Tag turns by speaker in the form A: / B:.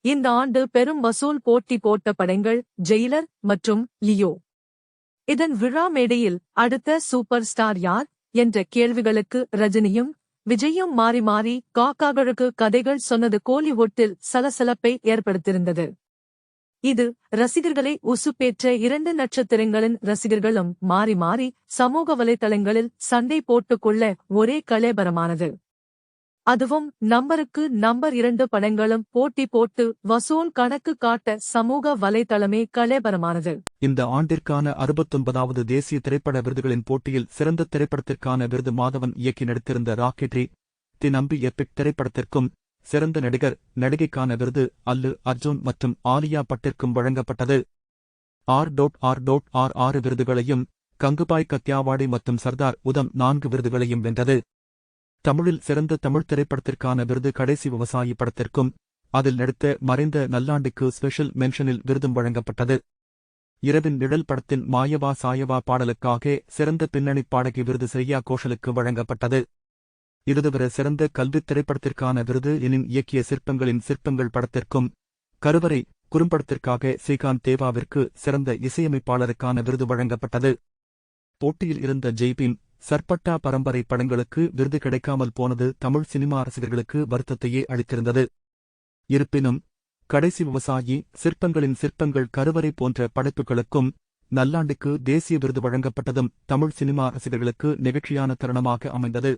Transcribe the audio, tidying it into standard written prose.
A: இந்த ஆண்டு பெரும் வசூல் போட்டி போட்ட படங்கள் ஜெயிலர் மற்றும் லியோ. இதன் விழா மேடையில் அடுத்த சூப்பர் ஸ்டார் யார் என்ற கேள்விகளுக்கு ரஜினியும் விஜயும் மாறி மாறி காக்காகளுக்கு கதைகள் சொன்னது கோலிவுட்டில் சலசலப்பை ஏற்படுத்தியிருந்தது. இது ரசிகர்களை உசுப்பேற்ற 2 நட்சத்திரங்களின் ரசிகர்களும் மாறி மாறி சமூக வலைதளங்களில் சண்டை போட்டுக்கொள்ள ஒரே கலேபரமானது. அதுவும் நம்பருக்கு நம்பர் 2 படங்களும் போட்டி போட்டு வசூல் கணக்கு காட்ட சமூக வலைதளமே கலேபரமானது.
B: இந்த ஆண்டிற்கான 69வது தேசிய திரைப்பட விருதுகளின் போட்டியில் சிறந்த திரைப்படத்திற்கான விருது மாதவன் இயக்கி நடித்திருந்த ராக்கெட்ரி தி நம்பி எபிக் திரைப்படத்திற்கும், சிறந்த நடிகர் நடிகைக்கான விருது அல்லு அர்ஜுன் மற்றும் ஆலியா பட்டிற்கும் வழங்கப்பட்டது. R.R.R 6 விருதுகளையும், கங்குபாய் கத்யாவாடி மற்றும் சர்தார் உதம் 4 விருதுகளையும் வென்றது. தமிழில் சிறந்த தமிழ் திரைப்படத்திற்கான விருது கடைசி விவசாயி படத்திற்கும், அதில் நடித்த மறைந்த நல்லாண்டிக்கு ஸ்பெஷல் மென்ஷனில் விருதும் வழங்கப்பட்டது. இரவின் நிழல் படத்தின் மாயவா சாயவா பாடலுக்காக சிறந்த பின்னணிப் பாடகி விருது ஸ்ரேயா கோஷலுக்கு வழங்கப்பட்டது. இதுதவிர சிறந்த கல்வித் திரைப்படத்திற்கான விருது எனின் இயக்கிய சிற்பங்களின் சிற்பங்கள் படத்திற்கும், கருவறை குறும்படத்திற்காக ஸ்ரீகாந்த் தேவாவிற்கு சிறந்த இசையமைப்பாளருக்கான விருது வழங்கப்பட்டது. போட்டியில் இருந்த ஜெய்பீம், சர்பட்டா பரம்பரை படங்களுக்கு விருது கிடைக்காமல் போனது தமிழ் சினிமா ரசிகர்களுக்கு வருத்தத்தையே அளித்திருந்தது. இருப்பினும் கடைசி விவசாயி, சிற்பங்களின் சிற்பங்கள், கருவறை போன்ற படைப்புகளுக்கும் நல்லாண்டுக்கு தேசிய விருது வழங்கப்பட்டதும் தமிழ் சினிமா ரசிகர்களுக்கு நெகிழ்ச்சியான தருணமாக அமைந்தது.